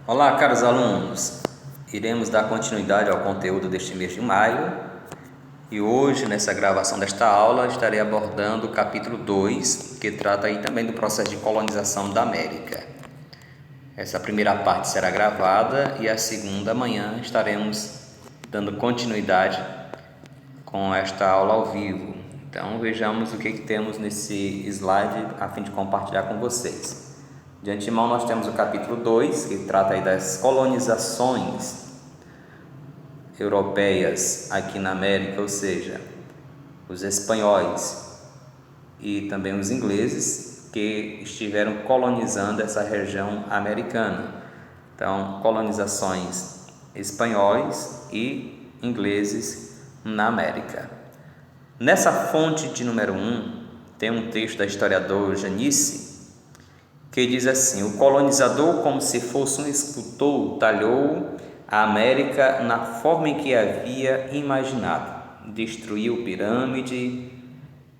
Olá, caros alunos! Iremos dar continuidade ao conteúdo deste mês de maio e hoje, nessa gravação desta aula, estarei abordando o capítulo 2, que trata aí também do processo de colonização da América. Essa primeira parte será gravada e a segunda amanhã estaremos dando continuidade com esta aula ao vivo. Então vejamos o que temos nesse slide a fim de compartilhar com vocês. De antemão nós temos o capítulo 2, que trata aí das colonizações europeias aqui na América, ou seja, os espanhóis e também os ingleses que estiveram colonizando essa região americana. Então, colonizações espanhóis e ingleses na América. Nessa fonte de número 1, tem um texto da historiadora Janice, que diz assim: o colonizador, como se fosse um escultor, talhou a América na forma em que havia imaginado. Destruiu pirâmide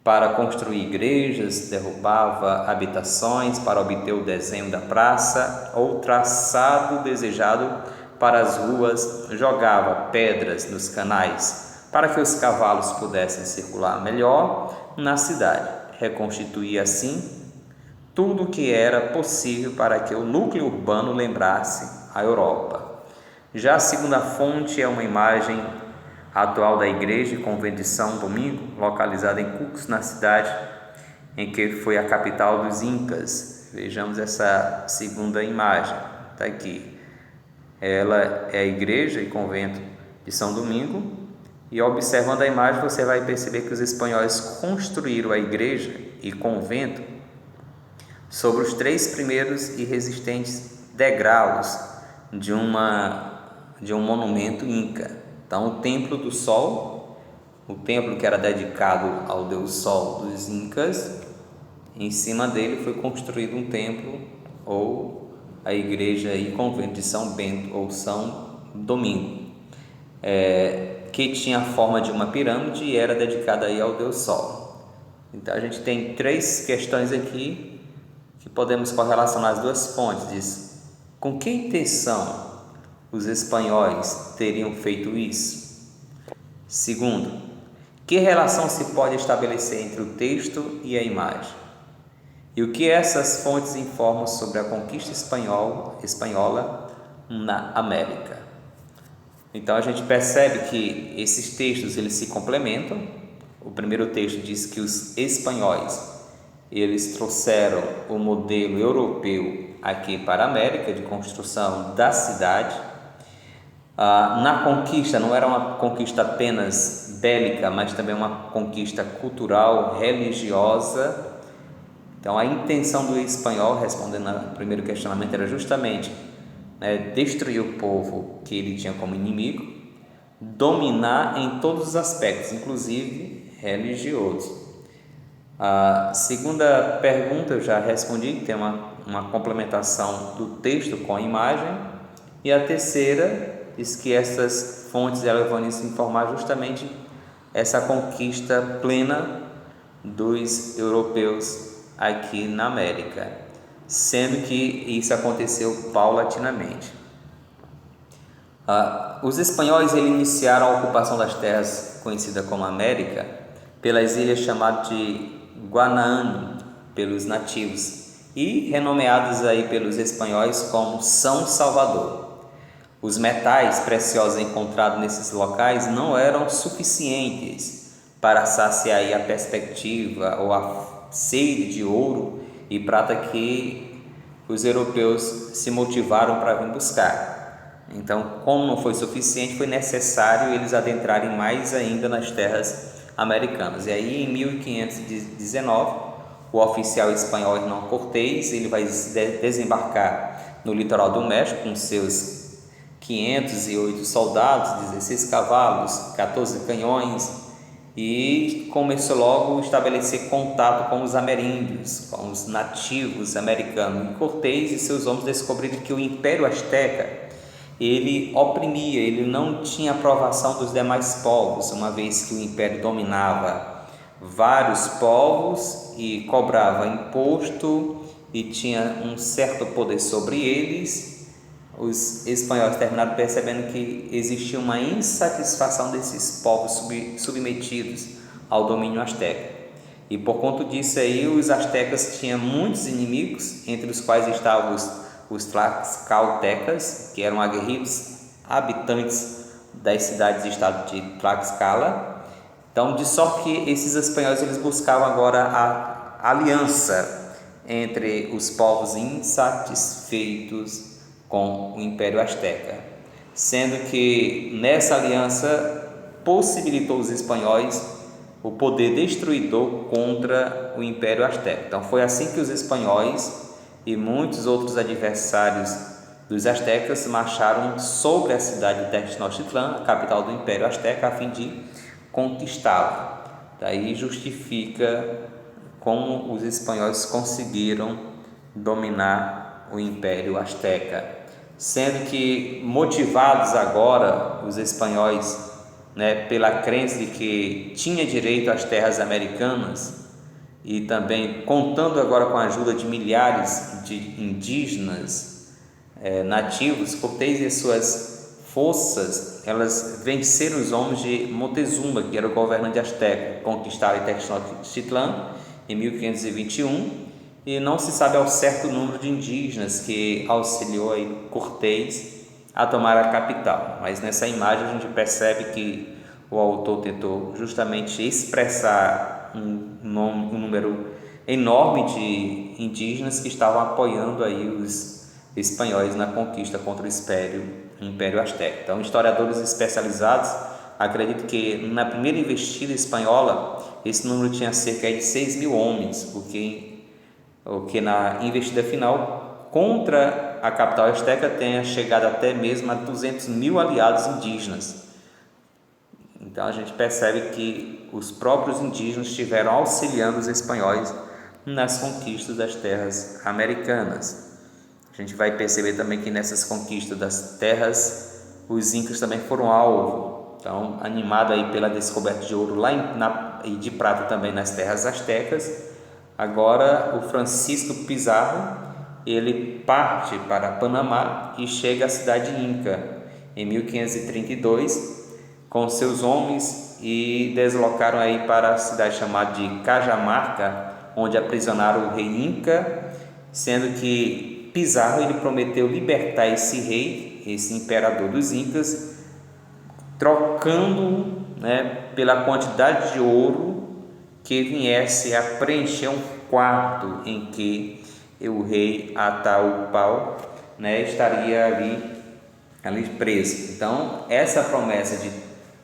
para construir igrejas, derrubava habitações para obter o desenho da praça ou traçado desejado para as ruas, jogava pedras nos canais para que os cavalos pudessem circular melhor na cidade. Reconstituía assim tudo o que era possível para que o núcleo urbano lembrasse a Europa. Já a segunda fonte é uma imagem atual da igreja e convento de São Domingo, localizada em Cusco, na cidade em que foi a capital dos Incas. Vejamos essa segunda imagem, está aqui. Ela é a igreja e convento de São Domingo, e observando a imagem você vai perceber que os espanhóis construíram a igreja e convento sobre os 3 primeiros e resistentes degraus de um monumento inca. Então, o Templo do Sol, o templo que era dedicado ao Deus Sol dos Incas, em cima dele foi construído um templo, ou a igreja e convento de São Bento ou São Domingo, que tinha a forma de uma pirâmide e era dedicada aí ao Deus Sol. Então, a gente tem 3 questões aqui que podemos correlacionar as duas fontes. Diz: com que intenção os espanhóis teriam feito isso? Segundo, que relação se pode estabelecer entre o texto e a imagem? E o que essas fontes informam sobre a conquista espanhola na América? Então a gente percebe que esses textos eles se complementam. O primeiro texto diz que os espanhóis eles trouxeram o modelo europeu aqui para a América de construção da cidade. Na conquista não era uma conquista apenas bélica, mas também uma conquista cultural, religiosa. Então a intenção do espanhol, respondendo ao primeiro questionamento, era justamente destruir o povo que ele tinha como inimigo, dominar em todos os aspectos, inclusive religioso. A segunda pergunta eu já respondi, que tem uma complementação do texto com a imagem. E a terceira diz que essas fontes elas vão nos informar justamente essa conquista plena dos europeus aqui na América, sendo que isso aconteceu paulatinamente. Os espanhóis eles iniciaram a ocupação das terras conhecidas como América pelas ilhas chamadas de Guanaán pelos nativos e renomeados aí pelos espanhóis como São Salvador. Os metais preciosos encontrados nesses locais não eram suficientes para saciar aí a perspectiva ou a sede de ouro e prata que os europeus se motivaram para vir buscar. Então, como não foi suficiente, foi necessário eles adentrarem mais ainda nas terras americanas. E aí, em 1519, o oficial espanhol Hernán Cortés ele vai desembarcar no litoral do México com seus 508 soldados, 16 cavalos, 14 canhões, e começou logo a estabelecer contato com os ameríndios, com os nativos americanos. E Cortés e seus homens descobriram que o Império Azteca ele oprimia, ele não tinha aprovação dos demais povos, uma vez que o império dominava vários povos e cobrava imposto e tinha um certo poder sobre eles. os espanhóis terminaram percebendo que existia uma insatisfação desses povos submetidos ao domínio asteca. E por conta disso aí, os astecas tinham muitos inimigos, entre os quais estavam os tlaxcaltecas, que eram aguerridos habitantes das cidades e estado de Tlaxcala. Então, de sorte que esses espanhóis eles buscavam agora a aliança entre os povos insatisfeitos com o Império Azteca, sendo que nessa aliança possibilitou os espanhóis o poder destruidor contra o Império Azteca. Então foi assim que os espanhóis e muitos outros adversários dos astecas marcharam sobre a cidade de Tenochtitlan, a capital do Império Azteca, a fim de conquistá-la. Daí justifica como os espanhóis conseguiram dominar o Império Azteca, sendo que motivados agora os espanhóis, pela crença de que tinha direito às terras americanas e também contando agora com a ajuda de milhares de indígenas nativos, Cortés e suas forças elas venceram os homens de Montezuma, que era o governante azteca, conquistaram Tenochtitlan em 1521, e não se sabe ao certo o número de indígenas que auxiliou aí Cortés a tomar a capital, mas nessa imagem a gente percebe que o autor tentou justamente expressar um número enorme de indígenas que estavam apoiando aí os espanhóis na conquista contra o Império Azteca. Então, historiadores especializados acreditam que na primeira investida espanhola esse número tinha cerca de 6.000 homens, o que na investida final contra a capital azteca tenha chegado até mesmo a 200.000 aliados indígenas. Então a gente percebe que os próprios indígenas estiveram auxiliando os espanhóis nas conquistas das terras americanas. A gente vai perceber também que nessas conquistas das terras os incas também foram alvo. Então, animado aí pela descoberta de ouro e de prata também nas terras astecas, agora o Francisco Pizarro ele parte para Panamá e chega à cidade inca em 1532 com seus homens e deslocaram aí para a cidade chamada de Cajamarca, onde aprisionaram o rei inca, sendo que Pizarro ele prometeu libertar esse rei, esse imperador dos incas, trocando pela quantidade de ouro que viesse a preencher um quarto em que o rei Ataúpau estaria ali preso. Então essa promessa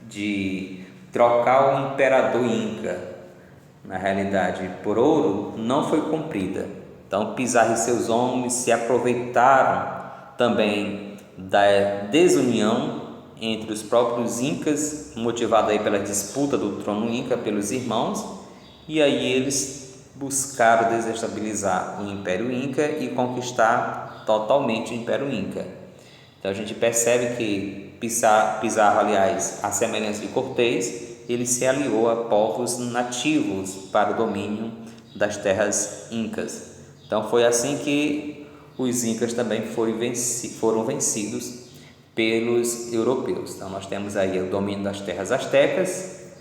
de trocar o imperador inca na realidade por ouro não foi cumprida. Então Pizarro e seus homens se aproveitaram também da desunião entre os próprios incas, motivado aí pela disputa do trono inca pelos irmãos, e aí eles buscaram desestabilizar o Império Inca e conquistar totalmente o Império Inca. Então a gente percebe que Pizarro, aliás, a semelhança de Cortés, ele se aliou a povos nativos para o domínio das terras incas. Então foi assim que os incas também foram vencidos pelos europeus. Então nós temos aí o domínio das terras astecas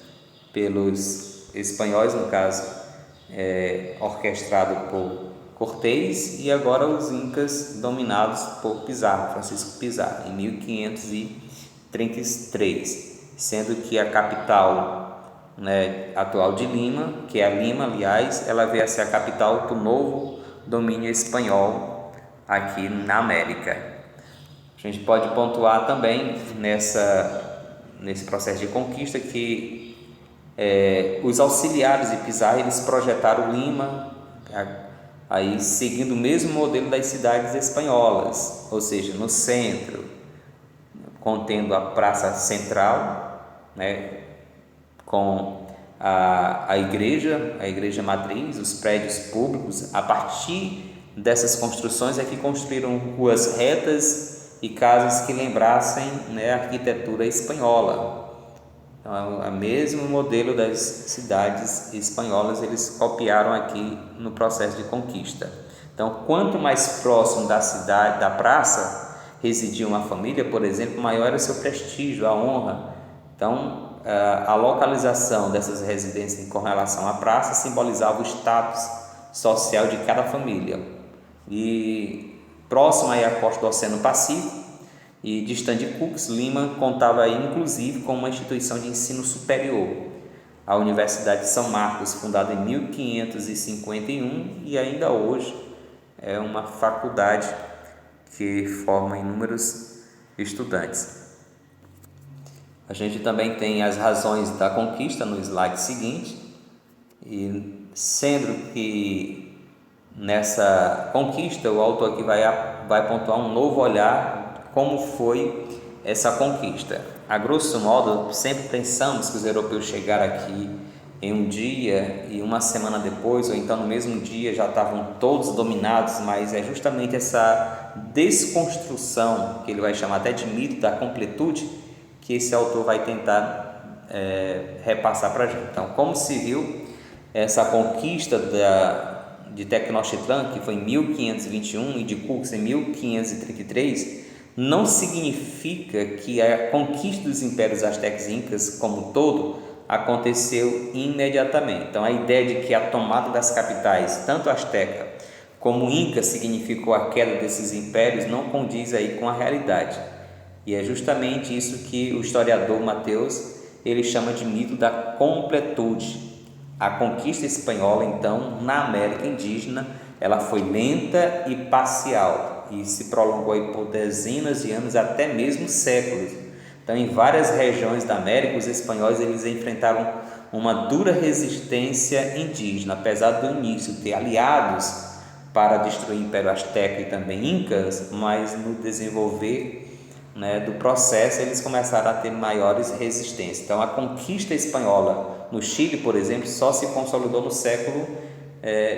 pelos espanhóis, no caso orquestrado por Cortés, e agora os incas dominados por Pizarro, Francisco Pizarro, em 1533, sendo que a capital atual de Lima, que é a Lima, aliás, ela veio a ser a capital do novo domínio espanhol aqui na América. A gente pode pontuar também nesse processo de conquista que os auxiliares de Pizarro eles projetaram Lima aí seguindo o mesmo modelo das cidades espanholas, ou seja, no centro, contendo a praça central, com a igreja matriz, os prédios públicos. A partir dessas construções é que construíram ruas retas e casas que lembrassem a arquitetura espanhola. Então, é o mesmo modelo das cidades espanholas, eles copiaram aqui no processo de conquista. Então, quanto mais próximo da cidade, da praça, residia uma família, por exemplo, maior era o seu prestígio, a honra. Então, a localização dessas residências com relação à praça simbolizava o status social de cada família. E próximo aí à costa do Oceano Pacífico e distante de Cooks, Lima contava aí, inclusive, com uma instituição de ensino superior, a Universidade de São Marcos, fundada em 1551 e ainda hoje é uma faculdade que forma inúmeros estudantes. A gente também tem as razões da conquista no slide seguinte, e sendo que nessa conquista o autor aqui vai pontuar um novo olhar como foi essa conquista. A grosso modo, sempre pensamos que os europeus chegaram aqui em um dia e uma semana depois, ou então no mesmo dia, já estavam todos dominados, mas é justamente essa desconstrução, que ele vai chamar até de mito da completude, que esse autor vai tentar repassar para a gente. Então, como se viu, essa conquista de Tenochtitlan, que foi em 1521, e de Cooks em 1533, não significa que a conquista dos impérios astecas e incas como um todo aconteceu imediatamente. Então, a ideia de que a tomada das capitais, tanto asteca como inca, significou a queda desses impérios não condiz aí com a realidade. E é justamente isso que o historiador Mateus ele chama de mito da completude. A conquista espanhola, então, na América indígena, ela foi lenta e parcial e se prolongou aí por dezenas de anos, até mesmo séculos. Então, em várias regiões da América, os espanhóis eles enfrentaram uma dura resistência indígena, apesar do início ter aliados para destruir o Império Azteca e também Incas, mas no desenvolver do processo eles começaram a ter maiores resistências. Então, a conquista espanhola no Chile, por exemplo, só se consolidou no século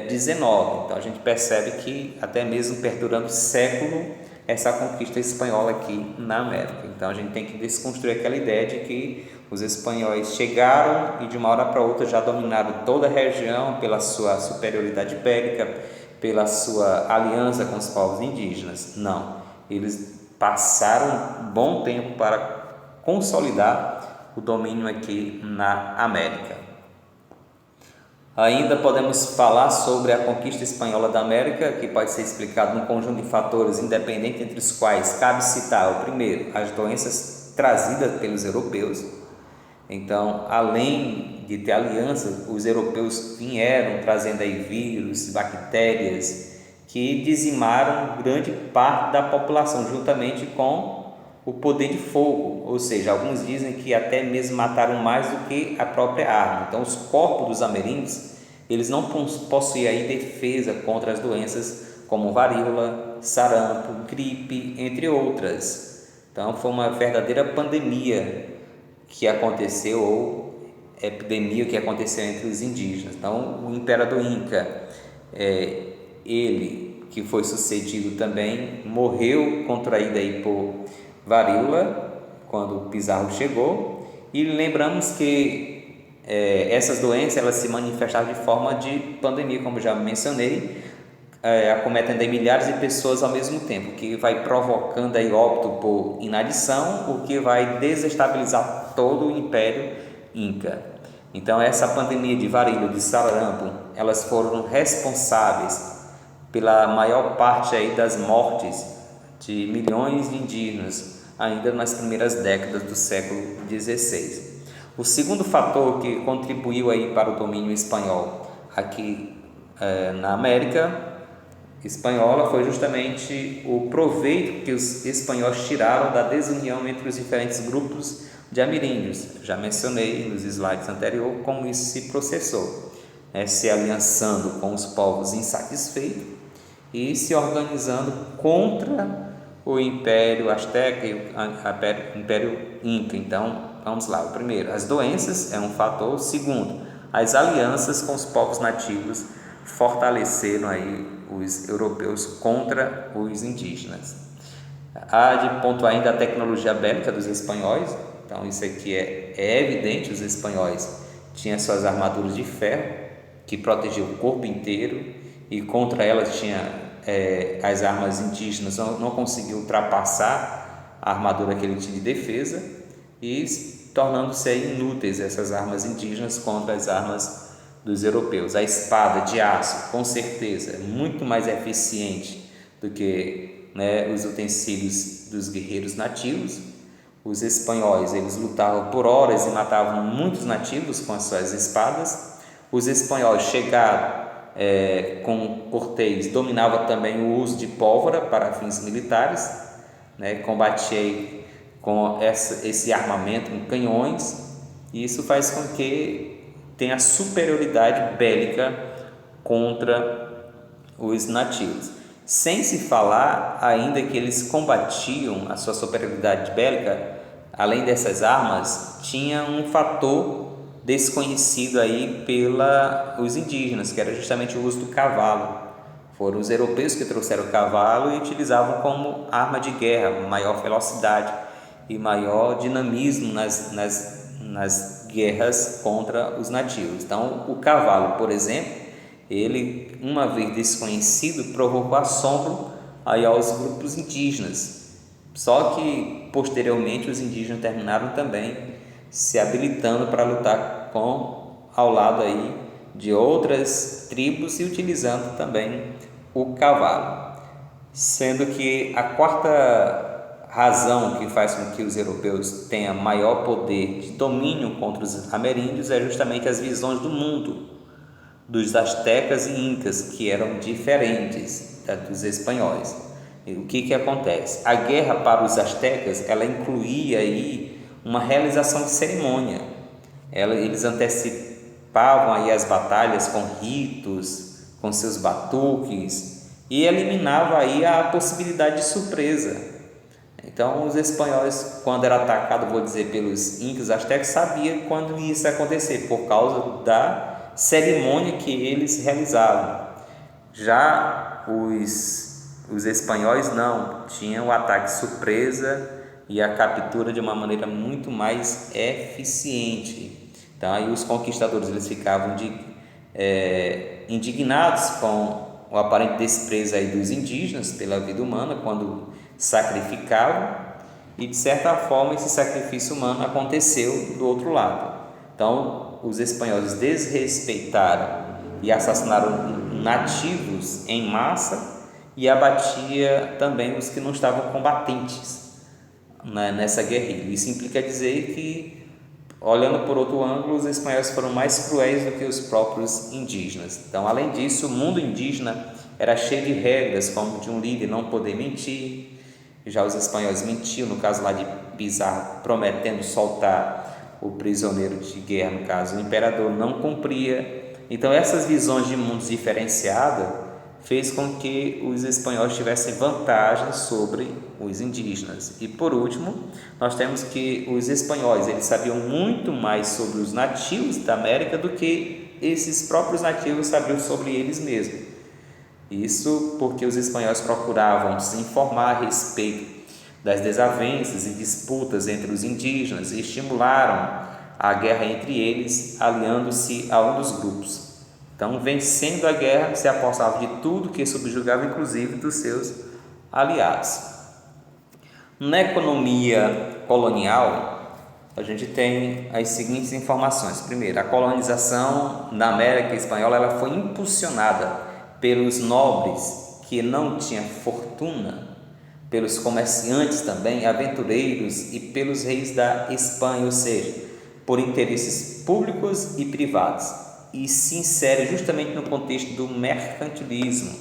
XIX. Então, a gente percebe que até mesmo perdurando o século, essa conquista espanhola aqui na América. Então, a gente tem que desconstruir aquela ideia de que os espanhóis chegaram e de uma hora para outra já dominaram toda a região pela sua superioridade bélica, pela sua aliança com os povos indígenas. Não, eles passaram um bom tempo para consolidar o domínio aqui na América. Ainda podemos falar sobre a conquista espanhola da América, que pode ser explicado num conjunto de fatores independentes, entre os quais cabe citar o primeiro, as doenças trazidas pelos europeus. Então, além de ter alianças, os europeus vieram trazendo aí vírus, bactérias, que dizimaram grande parte da população, juntamente com o poder de fogo, ou seja, alguns dizem que até mesmo mataram mais do que a própria arma. Então, os corpos dos ameríndios, eles não possuíam aí defesa contra as doenças como varíola, sarampo, gripe, entre outras. Então, foi uma verdadeira pandemia que aconteceu, ou epidemia que aconteceu entre os indígenas. Então, o imperador Inca, ele que foi sucedido também, morreu contraído aí por varíola quando Pizarro chegou, e lembramos que essas doenças elas se manifestavam de forma de pandemia, como já mencionei, acometendo aí milhares de pessoas ao mesmo tempo, que vai provocando aí óbito por inanição, o que vai desestabilizar todo o Império Inca. Então, essa pandemia de varíola, de sarampo, elas foram responsáveis pela maior parte aí das mortes de milhões de indígenas, ainda nas primeiras décadas do século XVI. O segundo fator que contribuiu aí para o domínio espanhol aqui na América espanhola foi justamente o proveito que os espanhóis tiraram da desunião entre os diferentes grupos de ameríndios. Já mencionei nos slides anteriores como isso se processou, se aliançando com os povos insatisfeitos e se organizando contra o Império Azteca e o Império Inca. Então, vamos lá. O primeiro, as doenças é um fator. O segundo, as alianças com os povos nativos fortaleceram aí os europeus contra os indígenas. Há de pontuar ainda a tecnologia bélica dos espanhóis. Então, isso aqui é evidente. Os espanhóis tinham suas armaduras de ferro que protegiam o corpo inteiro, e contra elas tinha as armas indígenas não conseguiam ultrapassar a armadura que ele tinha de defesa e tornando-se inúteis essas armas indígenas contra as armas dos europeus. A espada de aço, com certeza, é muito mais eficiente do que, os utensílios dos guerreiros nativos. Os espanhóis, eles lutavam por horas e matavam muitos nativos com as suas espadas. Os espanhóis chegaram com Cortés, dominava também o uso de pólvora para fins militares, combatia com esse armamento, com canhões, e isso faz com que tenha superioridade bélica contra os nativos. Sem se falar ainda que eles combatiam a sua superioridade bélica, além dessas armas, tinha um fator desconhecido aí pelos indígenas, que era justamente o uso do cavalo. Foram os europeus que trouxeram o cavalo e utilizavam como arma de guerra, maior velocidade e maior dinamismo nas guerras contra os nativos. Então, o cavalo, por exemplo, ele, uma vez desconhecido, provocou assombro aí aos grupos indígenas. Só que, posteriormente, os indígenas terminaram também se habilitando para lutar ao lado aí de outras tribos e utilizando também o cavalo. Sendo que a quarta razão que faz com que os europeus tenham maior poder de domínio contra os ameríndios é justamente as visões do mundo dos astecas e incas, que eram diferentes dos espanhóis. E o que acontece? A guerra para os astecas, ela incluía aí uma realização de cerimônia. Eles antecipavam aí as batalhas com ritos, com seus batuques, e eliminava aí a possibilidade de surpresa. Então, os espanhóis, quando era atacado, vou dizer, pelos incas astecas, sabiam quando isso ia acontecer, por causa da cerimônia que eles realizavam. Já os espanhóis não, tinham o ataque surpresa e a captura de uma maneira muito mais eficiente. Então, aí os conquistadores, eles ficavam indignados com o aparente desprezo aí dos indígenas pela vida humana, quando sacrificavam, e de certa forma esse sacrifício humano aconteceu do outro lado. Então, os espanhóis desrespeitaram e assassinaram nativos em massa e abatia também os que não estavam combatentes nessa guerrilha. Isso implica dizer que, olhando por outro ângulo, os espanhóis foram mais cruéis do que os próprios indígenas. Então, além disso, o mundo indígena era cheio de regras, como de um líder não poder mentir. Já os espanhóis mentiam, no caso lá de Pizarro, prometendo soltar o prisioneiro de guerra, no caso o imperador não cumpria. Então, essas visões de mundos diferenciadas fez com que os espanhóis tivessem vantagem sobre os indígenas. E por último, nós temos que os espanhóis, eles sabiam muito mais sobre os nativos da América do que esses próprios nativos sabiam sobre eles mesmos. Isso porque os espanhóis procuravam se informar a respeito das desavenças e disputas entre os indígenas e estimularam a guerra entre eles, aliando-se a um dos grupos. Então, vencendo a guerra, se apossava de tudo que subjugava, inclusive dos seus aliados. Na economia colonial, a gente tem as seguintes informações. Primeiro, a colonização na América Espanhola ela foi impulsionada pelos nobres que não tinham fortuna, pelos comerciantes também, aventureiros e pelos reis da Espanha, ou seja, por interesses públicos e privados, e se insere justamente no contexto do mercantilismo,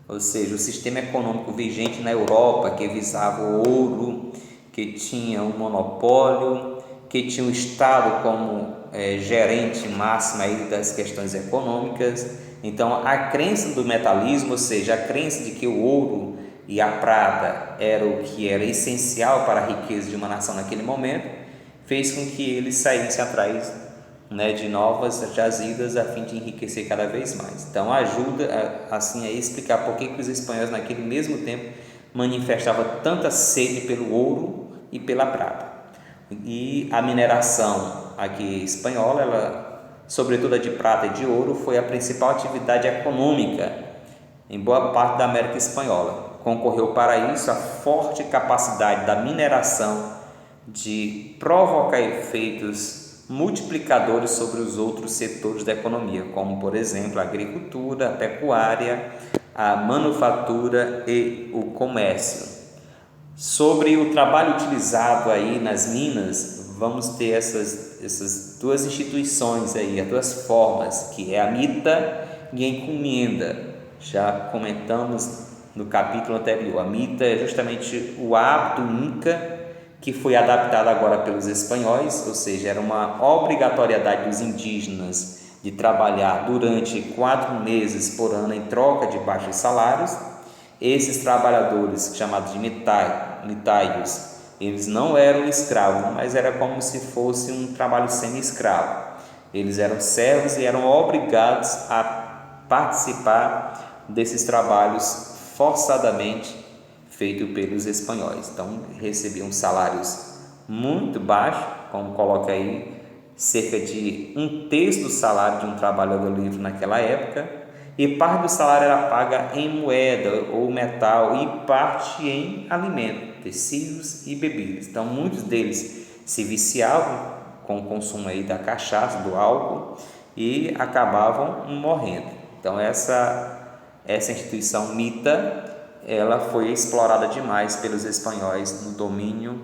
ou seja, o sistema econômico vigente na Europa, que visava o ouro, que tinha um monopólio, que tinha o Estado como gerente máximo aí das questões econômicas. Então, a crença do metalismo, ou seja, a crença de que o ouro e a prata era o que era essencial para a riqueza de uma nação naquele momento, fez com que eles saíssem atrás de novas jazidas a fim de enriquecer cada vez mais. Então, ajuda assim a explicar por que os espanhóis naquele mesmo tempo manifestavam tanta sede pelo ouro e pela prata. E a mineração aqui espanhola, ela, sobretudo a de prata e de ouro, foi a principal atividade econômica em boa parte da América Espanhola. Concorreu para isso a forte capacidade da mineração de provocar efeitos multiplicadores sobre os outros setores da economia, como, por exemplo, a agricultura, a pecuária, a manufatura e o comércio. Sobre o trabalho utilizado aí nas minas, vamos ter essas duas instituições aí, as duas formas, que é a mita e a encomenda. Já comentamos no capítulo anterior. A mita é justamente o hábito inca que foi adaptado agora pelos espanhóis, ou seja, era uma obrigatoriedade dos indígenas de trabalhar durante 4 meses por ano em troca de baixos salários. Esses trabalhadores, chamados de mitaios, eles não eram escravos, mas era como se fosse um trabalho semi-escravo. Eles eram servos e eram obrigados a participar desses trabalhos forçadamente feito pelos espanhóis. Então recebiam salários muito baixos, como coloca aí, cerca de 1/3 do salário de um trabalhador livre naquela época, e parte do salário era paga em moeda ou metal e parte em alimento, tecidos e bebidas. Então muitos deles se viciavam com o consumo aí da cachaça, do álcool, e acabavam morrendo. Então essa instituição mita, ela foi explorada demais pelos espanhóis no domínio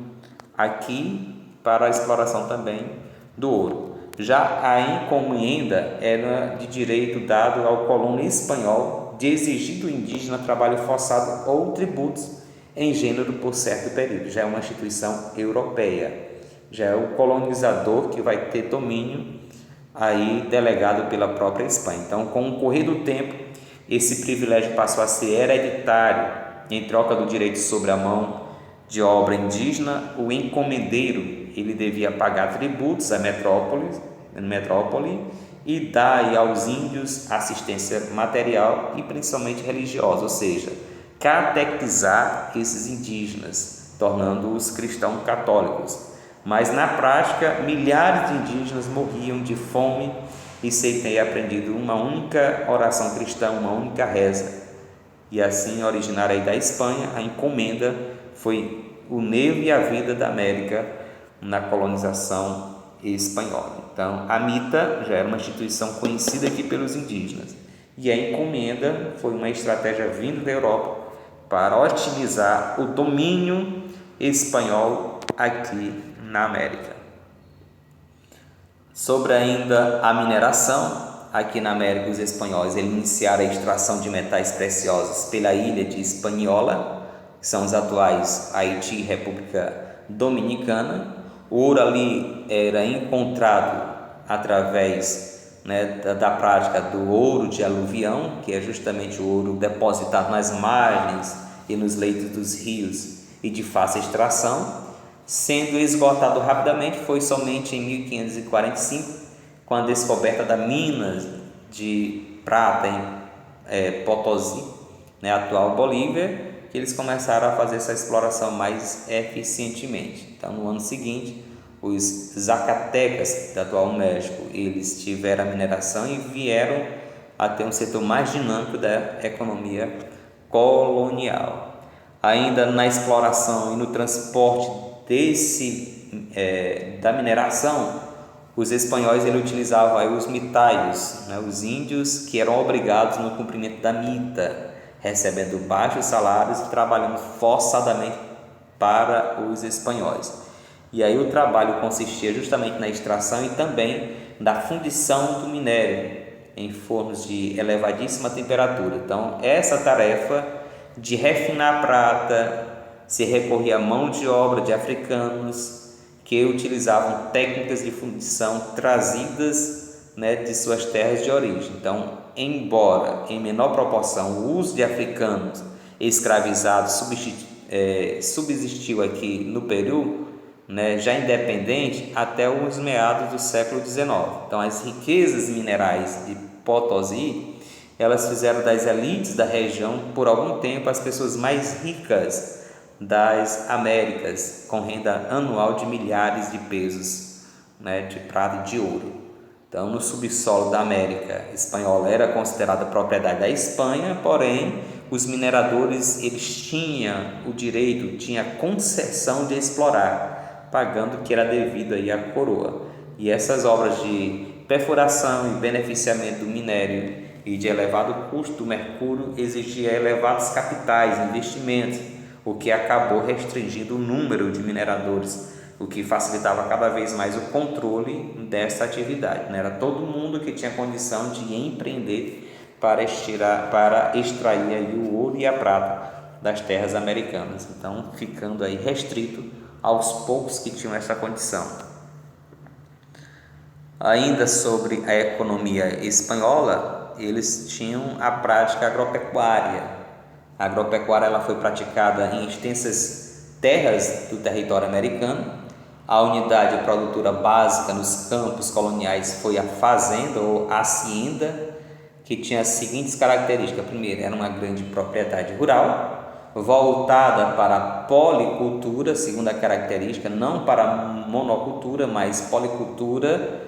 aqui para a exploração também do ouro. Já a encomenda era de direito dado ao colono espanhol de exigir do indígena trabalho forçado ou tributos em gênero por certo período. Já é uma instituição europeia, já é o colonizador que vai ter domínio aí delegado pela própria Espanha. Então, com o correr do tempo, esse privilégio passou a ser hereditário. Em troca do direito sobre a mão de obra indígena, o encomendeiro ele devia pagar tributos à metrópole e dar aos índios assistência material e principalmente religiosa, ou seja, catequizar esses indígenas, tornando-os cristãos católicos. Mas na prática, milhares de indígenas morriam de fome e sem ter aprendido uma única oração cristã, uma única reza. E assim, originária aí da Espanha, a encomenda foi o nervo e a vida da América na colonização espanhola. Então, a mita já era uma instituição conhecida aqui pelos indígenas, e a encomenda foi uma estratégia vinda da Europa para otimizar o domínio espanhol aqui na América. Sobre ainda a mineração, aqui na América os espanhóis iniciaram a extração de metais preciosos pela ilha de Hispaniola, que são os atuais Haiti e República Dominicana. O ouro ali era encontrado através da prática do ouro de aluvião, que é justamente o ouro depositado nas margens e nos leitos dos rios e de fácil extração, sendo esgotado rapidamente. Foi somente em 1545, com a descoberta da mina de prata em Potosí, atual Bolívia, que eles começaram a fazer essa exploração mais eficientemente. Então, no ano seguinte, os Zacatecas, do atual México, eles tiveram a mineração e vieram a ter um setor mais dinâmico da economia colonial. Ainda na exploração e no transporte da mineração, os espanhóis utilizavam aí os mitaios, os índios que eram obrigados no cumprimento da mita, recebendo baixos salários e trabalhando forçadamente para os espanhóis. E aí o trabalho consistia justamente na extração e também na fundição do minério em fornos de elevadíssima temperatura. Então, essa tarefa de refinar a prata se recorria à mão de obra de africanos que utilizavam técnicas de fundição trazidas de suas terras de origem. Então, embora em menor proporção o uso de africanos escravizados subsistiu aqui no Peru, já independente, até os meados do século XIX. Então, as riquezas minerais de Potosí, elas fizeram das elites da região, por algum tempo, as pessoas mais ricas das Américas, com renda anual de milhares de pesos de prata e de ouro. Então, no subsolo da América Espanhola era considerada propriedade da Espanha, porém, os mineradores eles tinham o direito, tinham a concessão de explorar, pagando o que era devido aí à coroa. E essas obras de perfuração e beneficiamento do minério e de elevado custo do mercúrio exigia elevados capitais, investimentos, o que acabou restringindo o número de mineradores, o que facilitava cada vez mais o controle dessa atividade. Não era todo mundo que tinha condição de empreender para extrair aí o ouro e a prata das terras americanas. Então, ficando aí restrito aos poucos que tinham essa condição. Ainda sobre a economia espanhola, eles tinham a prática agropecuária. A agropecuária ela foi praticada em extensas terras do território americano. A unidade produtora básica nos campos coloniais foi a fazenda ou hacienda, que tinha as seguintes características. Primeiro, era uma grande propriedade rural, voltada para a policultura, segunda característica, não para a monocultura, mas policultura.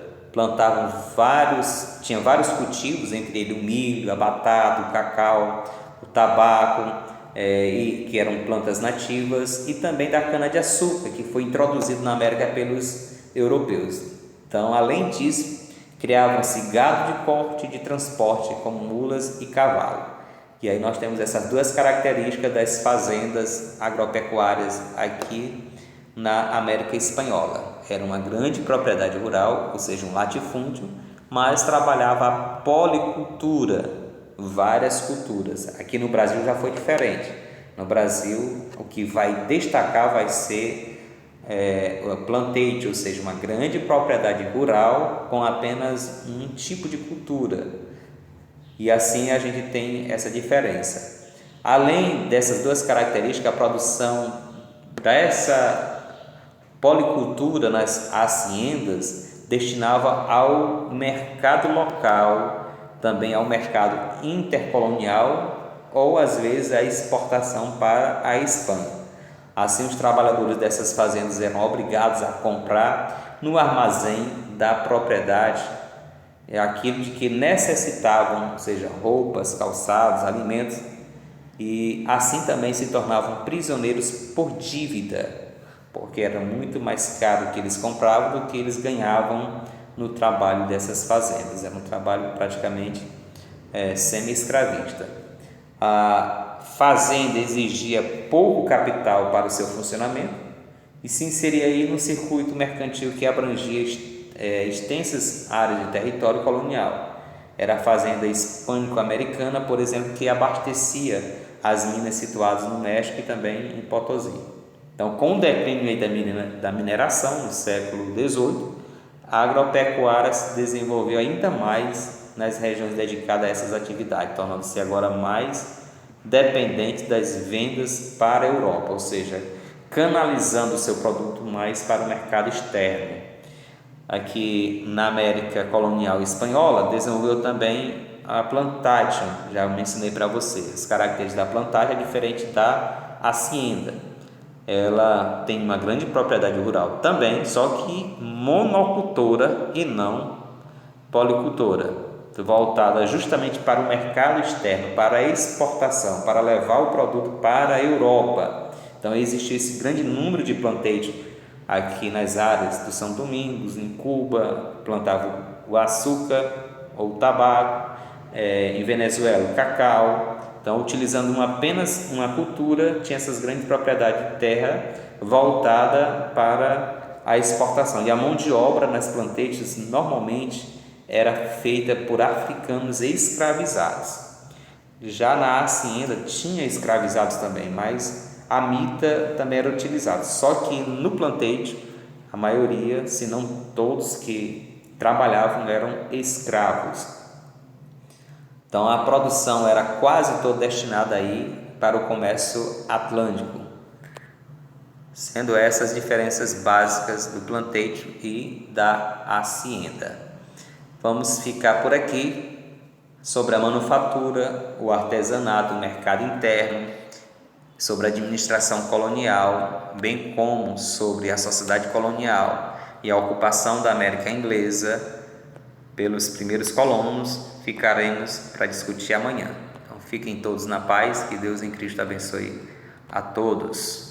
Tinha vários cultivos, entre eles o milho, a batata, o cacau, o tabaco, que eram plantas nativas, e também da cana-de-açúcar, que foi introduzido na América pelos europeus. Então, além disso, criavam-se gado de corte e de transporte, como mulas e cavalo. E aí nós temos essas duas características das fazendas agropecuárias aqui na América Espanhola. Era uma grande propriedade rural, ou seja, um latifúndio, mas trabalhava a policultura, várias culturas. Aqui no Brasil já foi diferente. No Brasil, o que vai destacar vai ser o plantation, ou seja, uma grande propriedade rural com apenas um tipo de cultura. E assim a gente tem essa diferença. Além dessas duas características, a produção dessa policultura nas haciendas destinava ao mercado local, também ao mercado intercolonial ou às vezes a exportação para a Espanha. Assim, os trabalhadores dessas fazendas eram obrigados a comprar no armazém da propriedade aquilo de que necessitavam, ou seja, roupas, calçados, alimentos, e assim também se tornavam prisioneiros por dívida, porque era muito mais caro o que eles compravam do que eles ganhavam no trabalho dessas fazendas. Era um trabalho praticamente semi-escravista. A fazenda exigia pouco capital para o seu funcionamento e se inseria aí no circuito mercantil que abrangia extensas áreas de território colonial. Era a fazenda hispânico-americana, por exemplo, que abastecia as minas situadas no México e também em Potosí. Então, com o declínio da mineração no século XVIII, a agropecuária se desenvolveu ainda mais nas regiões dedicadas a essas atividades, tornando-se agora mais dependente das vendas para a Europa, ou seja, canalizando o seu produto mais para o mercado externo. Aqui na América colonial espanhola, desenvolveu também a plantation, já mencionei para vocês. As características da plantation é diferente da hacienda. Ela tem uma grande propriedade rural também, só que monocultora e não policultora, voltada justamente para o mercado externo, para a exportação, para levar o produto para a Europa. Então existe esse grande número de plantation aqui nas áreas do São Domingos, em Cuba, plantavam o açúcar ou o tabaco, em Venezuela o cacau. Então, utilizando apenas uma cultura, tinha essas grandes propriedades de terra voltada para a exportação. E a mão de obra nas plantations normalmente era feita por africanos escravizados. Já na hacienda tinha escravizados também, mas a mita também era utilizada. Só que no plantation, a maioria, se não todos que trabalhavam, eram escravos. Então, a produção era quase toda destinada aí para o comércio atlântico, sendo essas diferenças básicas do plantation e da hacienda. Vamos ficar por aqui sobre a manufatura, o artesanato, o mercado interno, sobre a administração colonial, bem como sobre a sociedade colonial e a ocupação da América inglesa pelos primeiros colonos, ficaremos para discutir amanhã. Então fiquem todos na paz, que Deus em Cristo abençoe a todos.